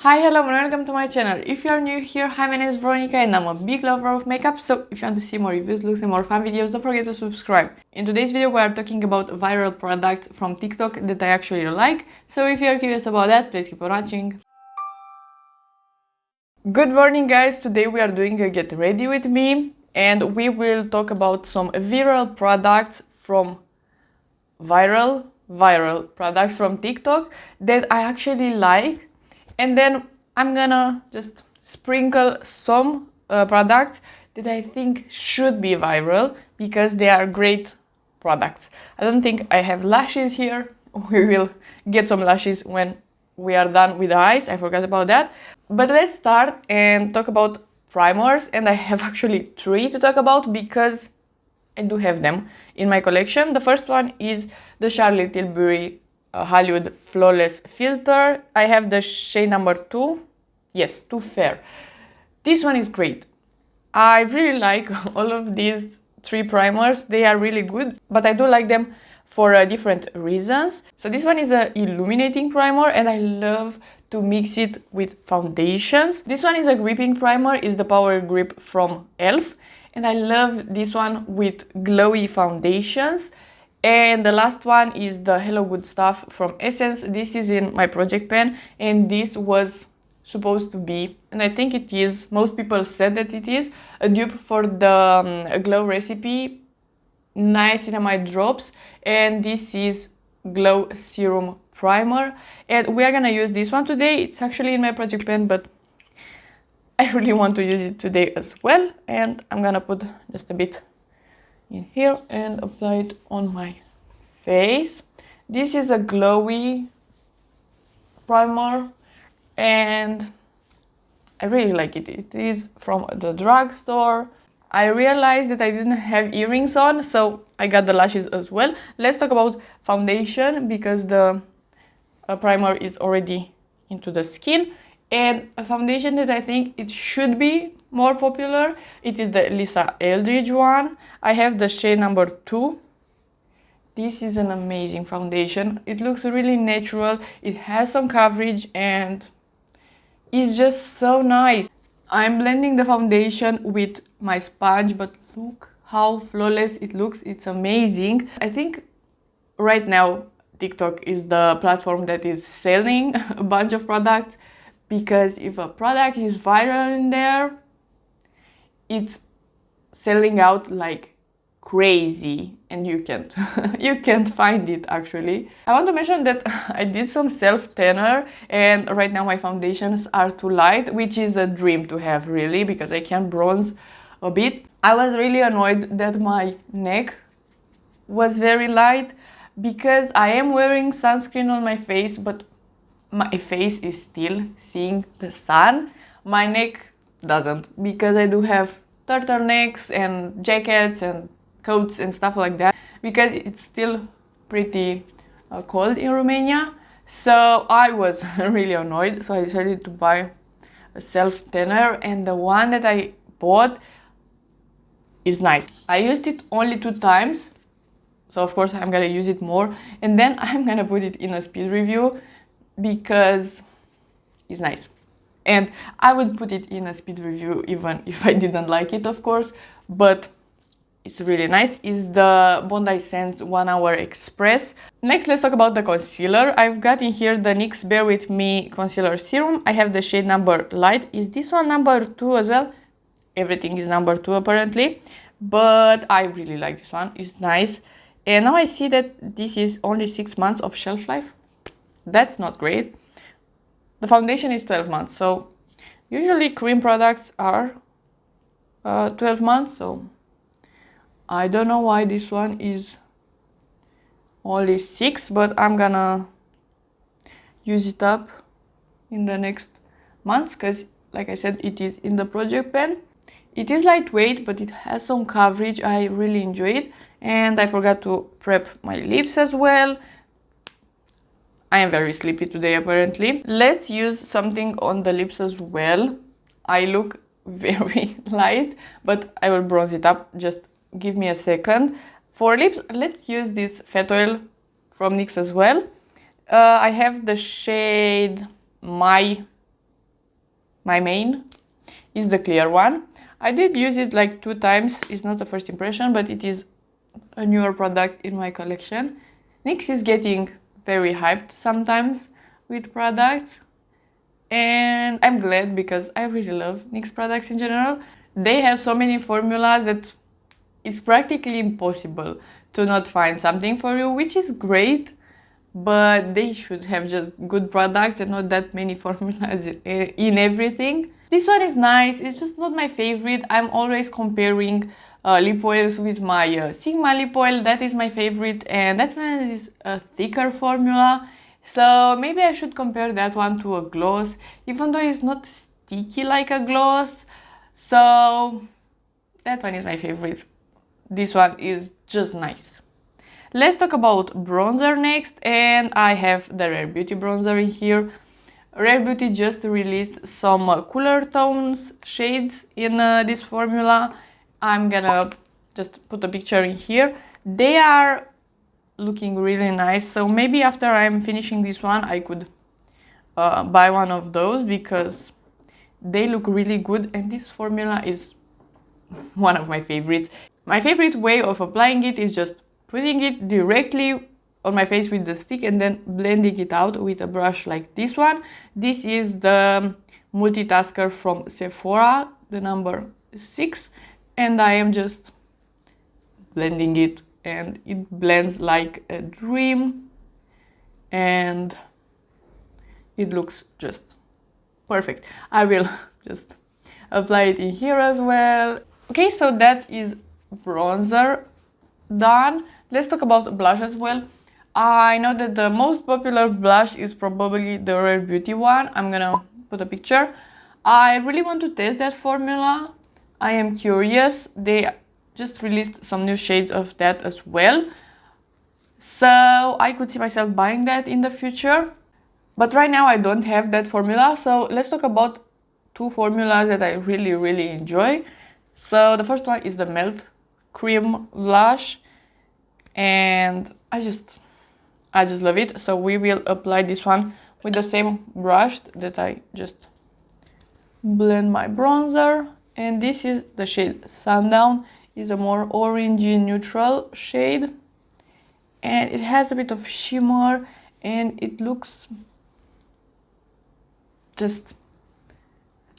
Hi, hello and welcome to my channel. If you are new here, hi, my name is Veronica and I'm a big lover of makeup, so if you want to see more reviews, looks and more fun videos, don't forget to subscribe. In today's video we are talking about viral products from TikTok that I actually like, so if you are curious about that, please keep on watching. Good morning guys, today we are doing a get ready with me and we will talk about some viral products from viral products from TikTok that I actually like. And then I'm gonna just sprinkle some products that I think should be viral because they are great products. I don't think I have lashes here. We will get some lashes when we are done with the eyes. I forgot about that. But let's start and talk about primers. And I have actually 3 to talk about because I do have them in my collection. The first one is the Charlotte Tilbury Hollywood Flawless Filter. I have the shade number 2. Yes, Too Fair. This one is great. I really like all of these 3 primers. They are really good, but I do like them for different reasons. So this one is a illuminating primer and I love to mix it with foundations. This one is a gripping primer, is the Power Grip from E.L.F. And I love this one with glowy foundations. And the last one is the Hello Good Stuff from Essence. This is in my project pen and this was supposed to be, and I think it is, most people said that it is, a dupe for the Glow Recipe Niacinamide Drops, and this is Glow Serum Primer. And we are gonna use this one today. It's actually in my project pen, but I really want to use it today as well. And I'm gonna put just a bit in here and apply it on my face. This is a glowy primer and I really like it. It is from the drugstore. I realized that I didn't have earrings on, so I got the lashes as well. Let's talk about foundation because the primer is already into the skin. And a foundation that I think it should be more popular, it is the Lisa Eldridge one. I have the shade number 2. This is an amazing foundation. It looks really natural. It has some coverage and it's just so nice. I'm blending the foundation with my sponge, but look how flawless it looks. It's amazing. I think right now TikTok is the platform that is selling a bunch of products, because if a product is viral in there, it's selling out like crazy and you can't you can't find it. Actually, I want to mention that I did some self tanner and right now my foundations are too light, which is a dream to have really, because I can bronze a bit. I was really annoyed that my neck was very light because I am wearing sunscreen on my face, but my face is still seeing the sun. My neck doesn't, because I do have turtlenecks and jackets and coats and stuff like that, because it's still pretty cold in Romania. So I was really annoyed, so I decided to buy a self tanner, and the one that I bought is nice. I used it only 2 times, so of course I'm gonna use it more, and then I'm gonna put it in a speed review because it's nice. And I would put it in a speed review even if I didn't like it, of course, but it's really nice. It's the Bondi Sands 1 Hour Express. Next, let's talk about the concealer. I've got in here the NYX Bear With Me Concealer Serum. I have the shade number Light. Is this one number 2 as well? Everything is number 2 apparently, but I really like this one. It's nice. And now I see that this is only 6 months of shelf life. That's not great. The foundation is 12 months, so usually cream products are 12 months, so I don't know why this one is only 6, but I'm gonna use it up in the next months because, like I said, it is in the project pen. It is lightweight, but it has some coverage. I really enjoy it. And I forgot to prep my lips as well. I am very sleepy today apparently. Let's use something on the lips as well. I look very light, but I will bronze it up. Just give me a second. For lips, let's use this fat oil from NYX as well. I have the shade My my main is the clear one. I did use it like 2 times. It's not a first impression, but it is a newer product in my collection. NYX is getting very hyped sometimes with products, and I'm glad because I really love NYX products in general. They have so many formulas that it's practically impossible to not find something for you, which is great, but they should have just good products and not that many formulas in everything. This one is nice, it's just not my favorite. I'm always comparing lip oils with my Sigma lip oil. That is my favorite, and that one is a thicker formula, so maybe I should compare that one to a gloss, even though it's not sticky like a gloss. So that one is my favorite. This one is just nice. Let's talk about bronzer next, and I have the Rare Beauty bronzer in here. Rare Beauty just released some cooler tones shades in this formula. I'm gonna just put a picture in here. They are looking really nice, so maybe after I'm finishing this one I could buy one of those because they look really good, and this formula is one of my favorites. My favorite way of applying it is just putting it directly on my face with the stick and then blending it out with a brush like this one. This is the multitasker from Sephora, the number 6, and I am just blending it, and it blends like a dream, and it looks just perfect. I will just apply it in here as well. Okay, so that is bronzer done. Let's talk about blush as well. I know that the most popular blush is probably the Rare Beauty one. I'm gonna put a picture. I really want to test that formula. I am curious. They just released some new shades of that as well, so I could see myself buying that in the future. But right now I don't have that formula, so let's talk about 2 formulas that I really enjoy. So the first one is the Melt Cream blush, and I just love it. So we will apply this one with the same brush that I just blend my bronzer, and this is the shade Sundown. Is a more orangey neutral shade, and it has a bit of shimmer, and it looks just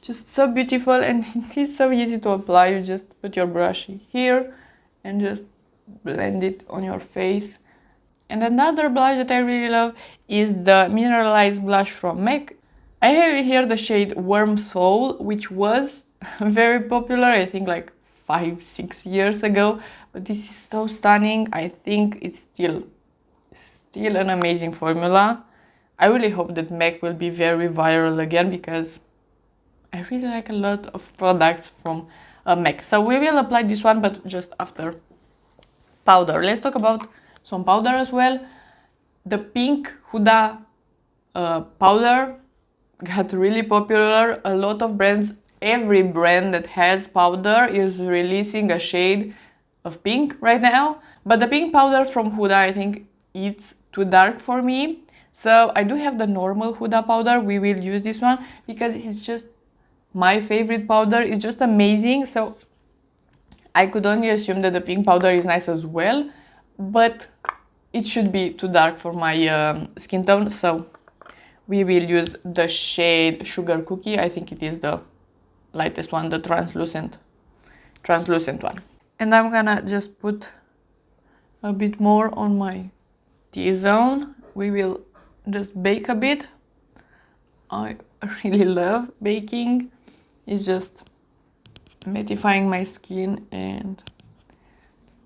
so beautiful, and it's so easy to apply. You just put your brush here and just blend it on your face. And another blush that I really love is the Mineralize blush from MAC. I have here the shade Warm Soul, which was very popular, I think like 5-6 years ago, but this is so stunning. I think it's still an amazing formula. I really hope that MAC will be very viral again because I really like a lot of products from MAC. So we will apply this one, but just after powder. Let's talk about some powder as well. The pink Huda powder got really popular. A lot of brands, every brand that has powder is releasing a shade of pink right now. But the pink powder from Huda, I think it's too dark for me. So I do have the normal Huda powder. We will use this one because it's just my favorite powder. It's just amazing. So I could only assume that the pink powder is nice as well, but it should be too dark for my skin tone. So we will use the shade Sugar Cookie. I think it is the lightest one, the translucent one. And I'm gonna just put a bit more on my T-zone. We will just bake a bit. I really love baking. It's just mattifying my skin, and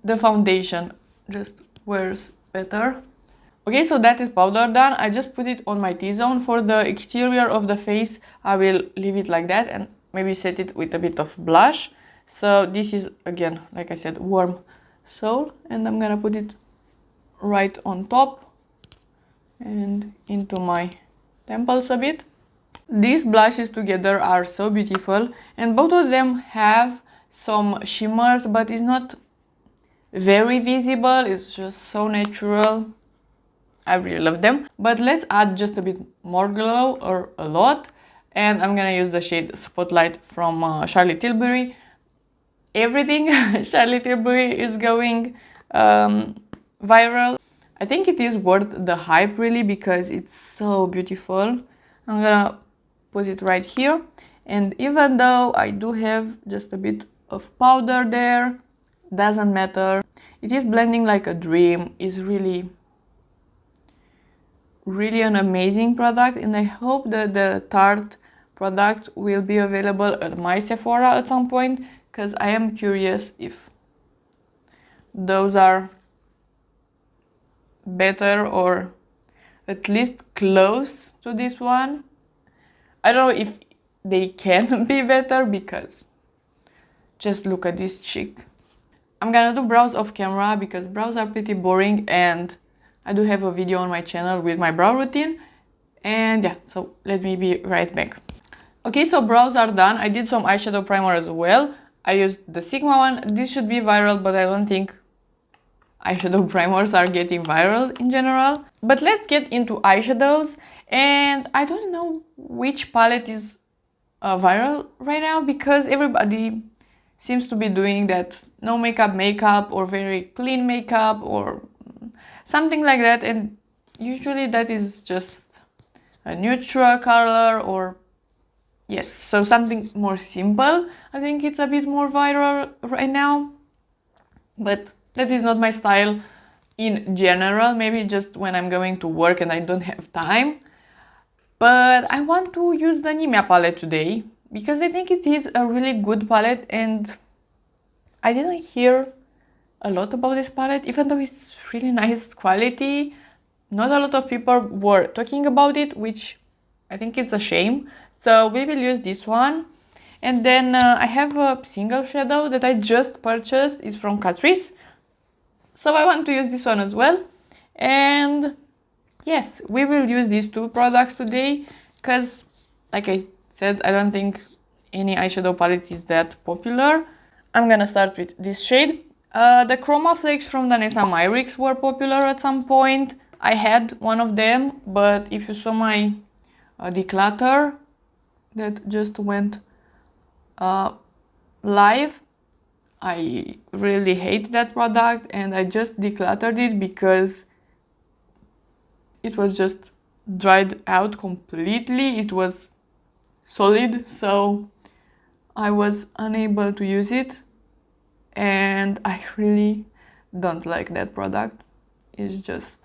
the foundation just wears better. Okay, so that is powder done. I just put it on my T-zone. For the exterior of the face, I will leave it like that and maybe set it with a bit of blush. So this is, again, like I said, Warm Soul, and I'm gonna put it right on top and into my temples a bit. These blushes together are so beautiful, and both of them have some shimmers, but it's not very visible. It's just so natural. I really love them. But let's add just a bit more glow, or a lot, And I'm gonna use the shade Spotlight from Charlotte Tilbury. Everything Charlotte Tilbury is going viral. I think it is worth the hype really because it's so beautiful. I'm gonna put it right here, and even though I do have just a bit of powder there, doesn't matter. It is blending like a dream. It's really an amazing product, and I hope that the Tarte product will be available at my Sephora at some point, because I am curious if those are better or at least close to this one. I don't know if they can be better because just look at this cheek. I'm gonna do brows off camera because brows are pretty boring, and I do have a video on my channel with my brow routine. And yeah, so let me be right back. Okay, so brows are done. I did some eyeshadow primer as well. I used the Sigma one. This should be viral, but I don't think eyeshadow primers are getting viral in general. But let's get into eyeshadows. And I don't know which palette is viral right now because everybody seems to be doing that no makeup or very clean makeup or something like that, and usually that is just a neutral color or yes, so something more simple. I think it's a bit more viral right now, but that is not my style in general. Maybe just when I'm going to work and I don't have time. But I want to use the Nimya palette today because I think it is a really good palette, and I didn't hear a lot about this palette, even though it's really nice quality. Not a lot of people were talking about it, which I think it's a shame. So we will use this one. And then I have a single shadow that I just purchased. It's from Catrice. So I want to use this one as well. And yes, we will use these two products today because, like I said, I don't think any eyeshadow palette is that popular. I'm gonna start with this shade. The Chroma Flakes from Danessa Myricks were popular at some point. I had one of them, but if you saw my declutter that just went live, I really hate that product and I just decluttered it because it was just dried out completely. It was solid, so I was unable to use it, and I really don't like that product. It's just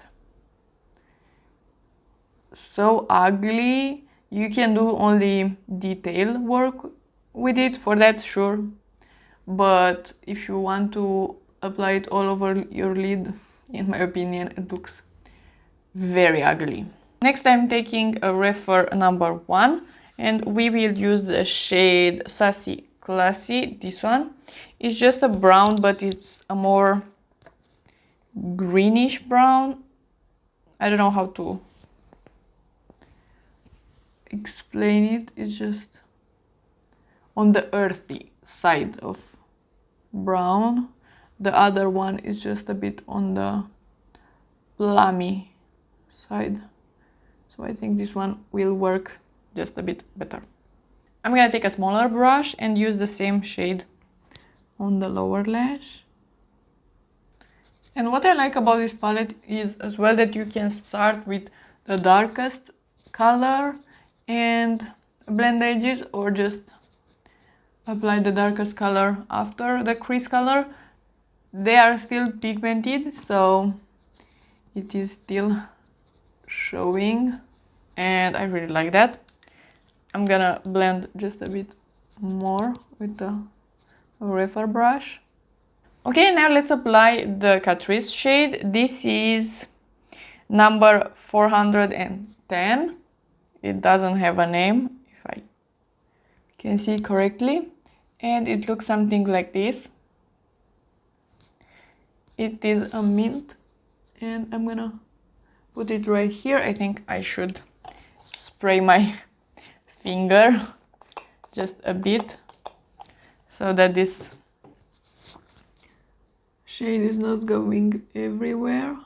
so ugly. You can do only detail work with it, for that sure, but if you want to apply it all over your lid, in my opinion, it looks very ugly. Next, I'm taking a refer number 1, and we will use the shade Sassy Classy. This one is just a brown, but it's a more greenish brown. I don't know how to explain it. It's just on the earthy side of brown. The other one is just a bit on the plummy side. So I think this one will work just a bit better. I'm gonna take a smaller brush and use the same shade on the lower lash. And what I like about this palette is as well that you can start with the darkest color and blend edges, or just apply the darkest color after the crease color. They are still pigmented, so it is still showing, and I really like that. I'm gonna blend just a bit more with the refer brush. Okay, now let's apply the Catrice shade. This is number 410. It doesn't have a name, if I can see correctly, and it looks something like this. It is a mint, and I'm gonna put it right here. I think I should spray my finger just a bit so that this shade is not going everywhere.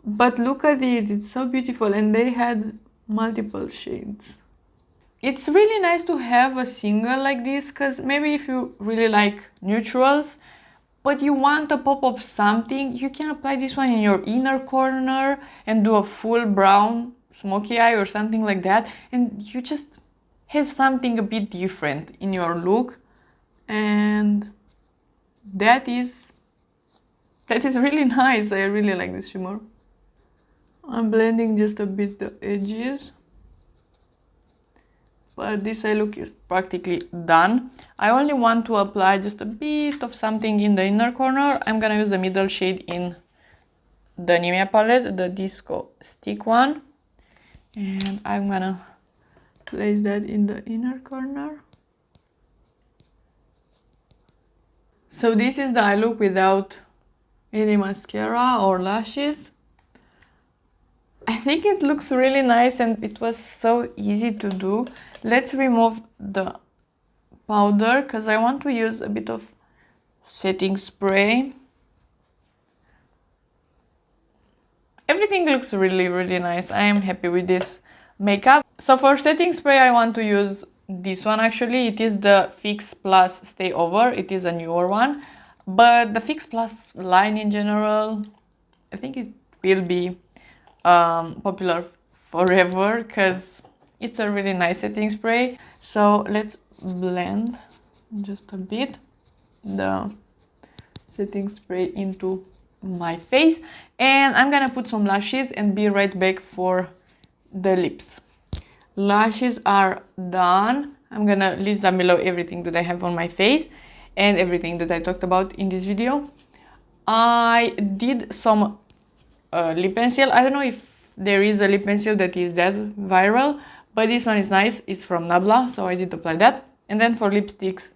But look at it, it's so beautiful, and they had multiple shades. It's really nice to have a single like this, because maybe if you really like neutrals, but you want a pop of something, you can apply this one in your inner corner and do a full brown smoky eye or something like that, and you just have something a bit different in your look, and that is really nice. I really like this shimmer. I'm blending just a bit the edges, but this eye look is practically done. I only want to apply just a bit of something in the inner corner. I'm gonna use the middle shade in the Nimya palette, the Disco Stick one, and I'm gonna place that in the inner corner. So this is the eye look without any mascara or lashes. I think it looks really nice and it was so easy to do. Let's remove the powder because I want to use a bit of setting spray. Everything looks really nice. I am happy with this makeup. So for setting spray I want to use this one. Actually it is the Fix Plus Stay Over. It is a newer one, but the Fix Plus line in general, I think it will be popular forever because it's a really nice setting spray. So let's blend just a bit the setting spray into my face, and I'm gonna put some lashes and be right back for the lips. Lashes are done. I'm gonna list down below everything that I have on my face and everything that I talked about in this video. I did some lip pencil. I don't know if there is a lip pencil that is that viral, but this one is nice. It's from Nabla, so I did apply that. And then for lipsticks,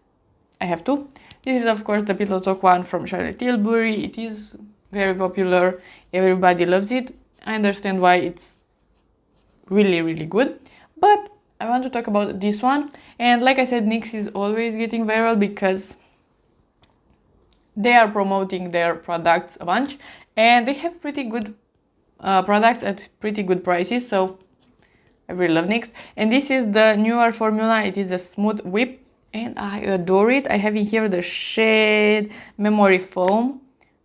I have two. This is of course the Pillow Talk one from Charlotte Tilbury. It is very popular. Everybody loves it. I understand why it's really good. But I want to talk about this one. And like I said, NYX is always getting viral because they are promoting their products a bunch. And they have pretty good products at pretty good prices. So I really love NYX. And this is the newer formula. It is a smooth whip. And I adore it. I have in here the shade Memory Foam.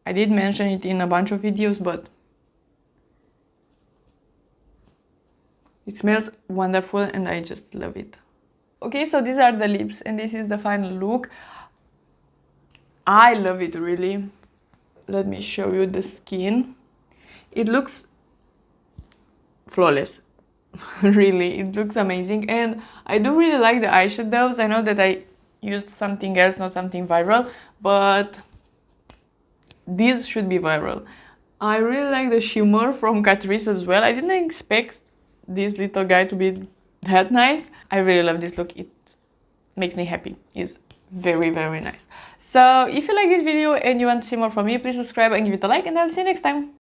I did mention it in a bunch of videos, but it smells wonderful and I just love it. Okay, so these are the lips and this is the final look. I love it really. Let me show you the skin. It looks flawless. Really, it looks amazing, and I do really like the eyeshadows. I know that I used something else, not something viral, but these should be viral. I really like the shimmer from Catrice as well. I didn't expect this little guy to be that nice. I really love this look. It makes me happy. It's very nice. So if you like this video and you want to see more from me, please subscribe and give it a like, and I'll see you next time.